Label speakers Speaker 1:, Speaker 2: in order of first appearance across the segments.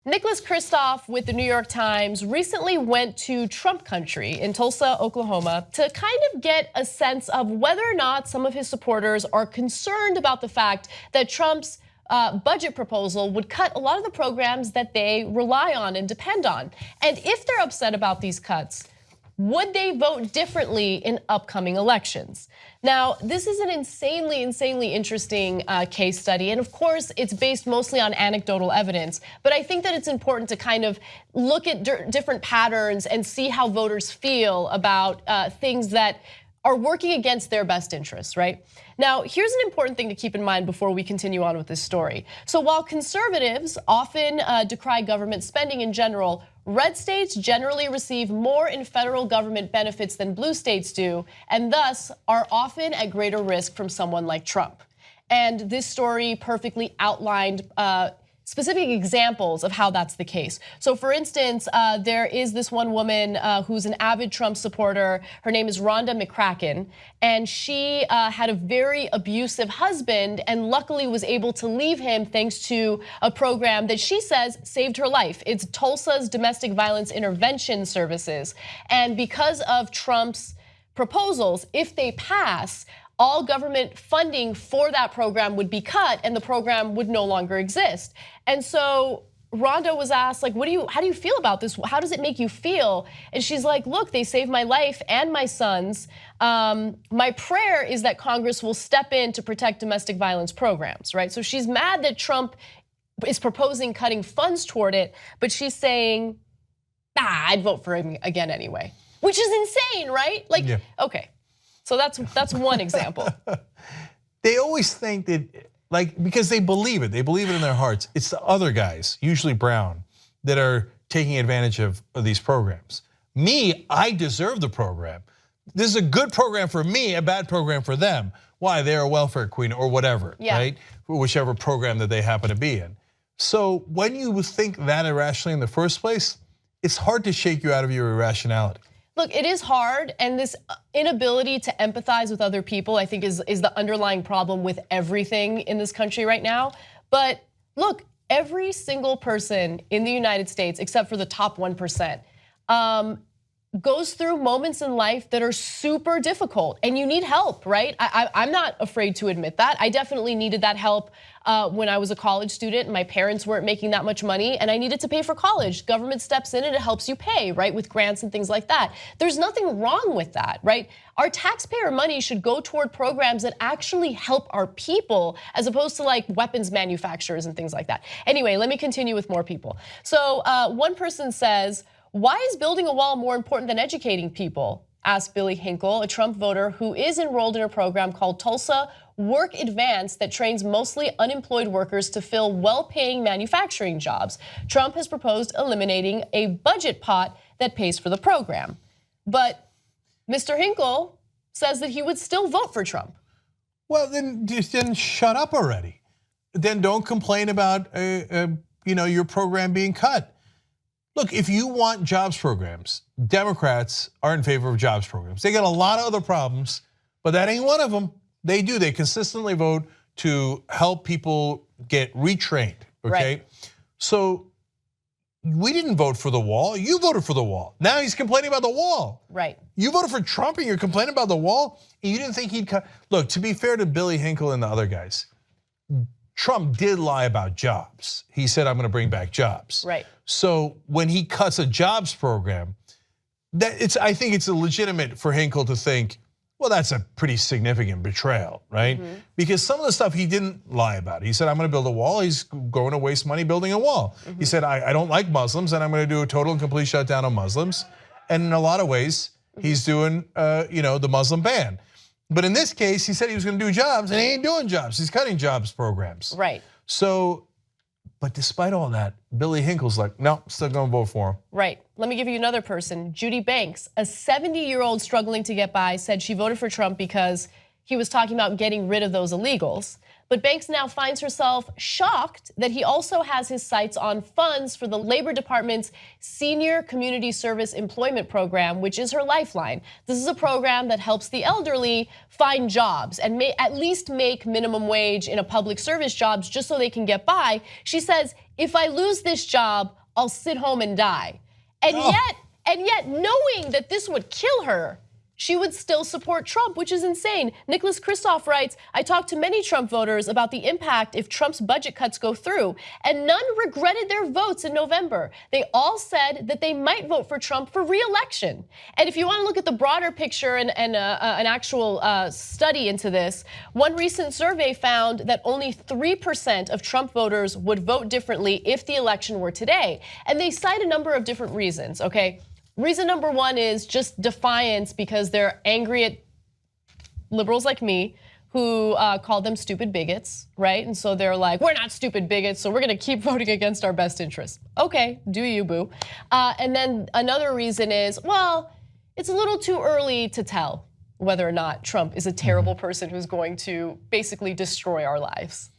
Speaker 1: Nicholas Kristof with the New York Times recently went to Trump country in Tulsa, Oklahoma, to kind of get a sense of whether or not some of his supporters are concerned about the fact that Trump's budget proposal would cut a lot of the programs that they rely on and depend on. And if they're upset about these cuts, would they vote differently in upcoming elections? Now, this is an insanely interesting case study. And of course, it's based mostly on anecdotal evidence. But I think that it's important to kind of look at different patterns and see how voters feel about things that are working against their best interests, right? Now, here's an important thing to keep in mind before we continue on with this story. So while conservatives often decry government spending in general, red states generally receive more in federal government benefits than blue states do, and thus are often at greater risk from someone like Trump. And this story perfectly outlined specific examples of how that's the case. So for instance, there is this one woman who's an avid Trump supporter. Her name is Rhonda McCracken, and she had a very abusive husband and luckily was able to leave him thanks to a program that she says saved her life. It's Tulsa's Domestic Violence Intervention Services. And because of Trump's proposals, if they pass, all government funding for that program would be cut and the program would no longer exist. And so Rhonda was asked, like, how do you feel about this? How does it make you feel? And she's like, look, they saved my life and my son's. My prayer is that Congress will step in to protect domestic violence programs, right? So she's mad that Trump is proposing cutting funds toward it, but she's saying, I'd vote for him again anyway, which is insane, right? Like, yeah. Okay. So that's one example.
Speaker 2: They always think that, like, because they believe it in their hearts. It's the other guys, usually brown, that are taking advantage of these programs. Me, I deserve the program. This is a good program for me, a bad program for them. Why? They're a welfare queen or whatever, yeah. Right? Whichever program that they happen to be in. So when you think that irrationally in the first place, it's hard to shake you out of your irrationality.
Speaker 1: Look, it is hard, and this inability to empathize with other people, I think, is the underlying problem with everything in this country right now. But look, every single person in the United States, except for the top 1%, goes through moments in life that are super difficult, and you need help, right? I'm not afraid to admit that. I definitely needed that help when I was a college student and my parents weren't making that much money and I needed to pay for college. Government steps in and it helps you pay, right? With grants and things like that. There's nothing wrong with that, right? Our taxpayer money should go toward programs that actually help our people as opposed to like weapons manufacturers and things like that. Anyway, let me continue with more people. So one person says, why is building a wall more important than educating people? Asked Billy Hinkle, a Trump voter who is enrolled in a program called Tulsa Work Advance that trains mostly unemployed workers to fill well-paying manufacturing jobs. Trump has proposed eliminating a budget pot that pays for the program. But Mr. Hinkle says that he would still vote for Trump.
Speaker 2: Well, then just shut up already. Then don't complain about your program being cut. Look, if you want jobs programs, Democrats are in favor of jobs programs. They got a lot of other problems, but that ain't one of them. They do, they consistently vote to help people get retrained, okay? Right. So we didn't vote for the wall, you voted for the wall. Now he's complaining about the wall.
Speaker 1: Right.
Speaker 2: You voted for Trump and you're complaining about the wall, and you didn't think he'd cut. Look, to be fair to Billy Hinkle and the other guys, Trump did lie about jobs. He said, I'm gonna bring back jobs.
Speaker 1: Right.
Speaker 2: So when he cuts a jobs program, I think it's legitimate for Hinkle to think, well, that's a pretty significant betrayal, right? Mm-hmm. Because some of the stuff he didn't lie about. He said, I'm gonna build a wall. He's going to waste money building a wall. Mm-hmm. He said, I don't like Muslims and I'm gonna do a total and complete shutdown of Muslims. And in a lot of ways, he's doing the Muslim ban. But in this case, he said he was gonna do jobs and he ain't doing jobs. He's cutting jobs programs.
Speaker 1: Right.
Speaker 2: So, but despite all that, Billy Hinkle's like, no, still gonna vote for him.
Speaker 1: Right, let me give you another person. Judy Banks, a 70-year-old struggling to get by, said she voted for Trump because he was talking about getting rid of those illegals. But Banks now finds herself shocked that he also has his sights on funds for the Labor Department's Senior Community Service Employment Program, which is her lifeline. This is a program that helps the elderly find jobs and may at least make minimum wage in a public service jobs just so they can get by. She says, if I lose this job, I'll sit home and die. And yet knowing that this would kill her, she would still support Trump, which is insane. Nicholas Kristof writes, I talked to many Trump voters about the impact if Trump's budget cuts go through, and none regretted their votes in November. They all said that they might vote for Trump for re-election. And if you want to look at the broader picture and an actual study into this, one recent survey found that only 3% of Trump voters would vote differently if the election were today. And they cite a number of different reasons, okay? Reason number one is just defiance because they're angry at liberals like me who called them stupid bigots, right? And so they're like, we're not stupid bigots, so we're gonna keep voting against our best interests. Okay, do you, boo. And then another reason is, well, it's a little too early to tell whether or not Trump is a terrible person who's going to basically destroy our lives.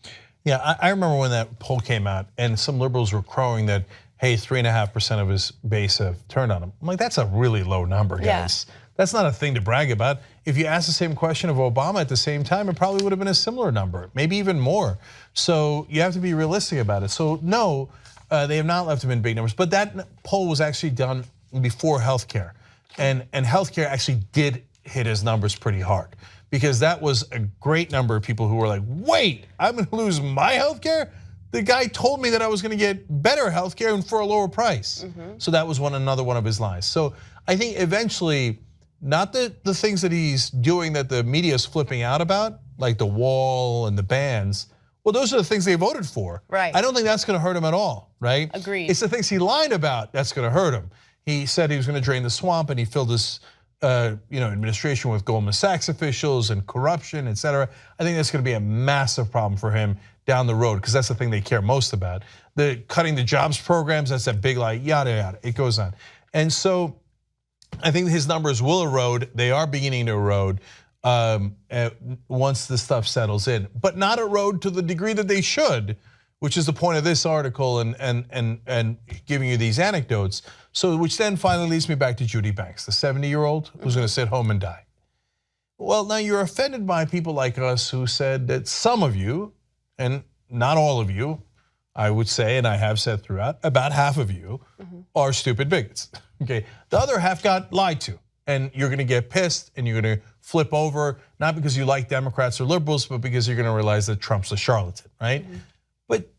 Speaker 2: Yeah, I remember when that poll came out and some liberals were crowing that, hey, 3.5% of his base have turned on him. I'm like, that's a really low number, guys. Yeah. That's not a thing to brag about. If you ask the same question of Obama at the same time, it probably would have been a similar number, maybe even more. So you have to be realistic about it. So no, they have not left him in big numbers, but that poll was actually done before healthcare. And healthcare actually did hit his numbers pretty hard because that was a great number of people who were like, wait, I'm gonna lose my healthcare? The guy told me that I was gonna get better healthcare and for a lower price. So that was another one of his lies. So I think eventually, not the things that he's doing that the media is flipping out about, like the wall and the bans, well, those are the things they voted for.
Speaker 1: Right.
Speaker 2: I don't think that's gonna hurt him at all, right?
Speaker 1: Agreed.
Speaker 2: It's the things he lied about that's gonna hurt him. He said he was gonna drain the swamp and he filled his administration with Goldman Sachs officials and corruption, et cetera. I think that's gonna be a massive problem for him down the road, because that's the thing they care most about. The cutting the jobs programs, that's a big lie, yada, yada, it goes on. And so I think his numbers will erode. They are beginning to erode once the stuff settles in, but not erode to the degree that they should, which is the point of this article and giving you these anecdotes. So which then finally leads me back to Judy Banks, the 70-year-old who's gonna sit home and die. Well, now you're offended by people like us who said that some of you, and not all of you, I would say, and I have said throughout, about half of you are stupid bigots. Okay, the other half got lied to, and you're gonna get pissed and you're gonna flip over, not because you like Democrats or liberals, but because you're gonna realize that Trump's a charlatan, right? But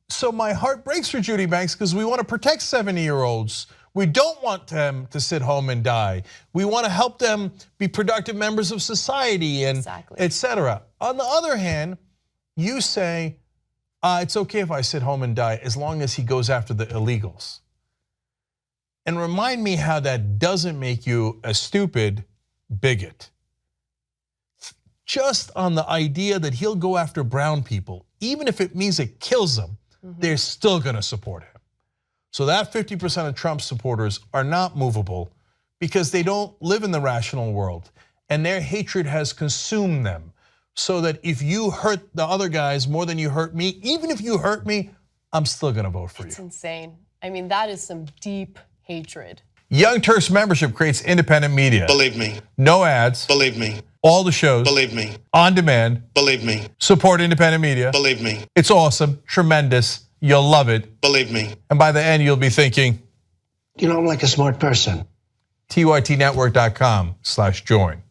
Speaker 2: so my heart breaks for Judy Banks because we wanna protect 70-year-olds. We don't want them to sit home and die. We wanna help them be productive members of society and et cetera. On the other hand, you say, it's okay if I sit home and die as long as he goes after the illegals. And remind me how that doesn't make you a stupid bigot. Just on the idea that he'll go after brown people, even if it means it kills them, they're still gonna support him. So that 50% of Trump supporters are not movable because they don't live in the rational world and their hatred has consumed them. So that if you hurt the other guys more than you hurt me, even if you hurt me, I'm still gonna vote for you.
Speaker 1: It's insane. I mean, that is some deep hatred.
Speaker 2: Young Turks membership creates independent media.
Speaker 3: Believe me.
Speaker 2: No ads.
Speaker 3: Believe me.
Speaker 2: All the shows.
Speaker 3: Believe me.
Speaker 2: On demand.
Speaker 3: Believe me.
Speaker 2: Support independent media.
Speaker 3: Believe me.
Speaker 2: It's awesome, tremendous, you'll love it.
Speaker 3: Believe me.
Speaker 2: And by the end, you'll be thinking,
Speaker 4: you know, I'm like a smart person.
Speaker 2: tytnetwork.com/join.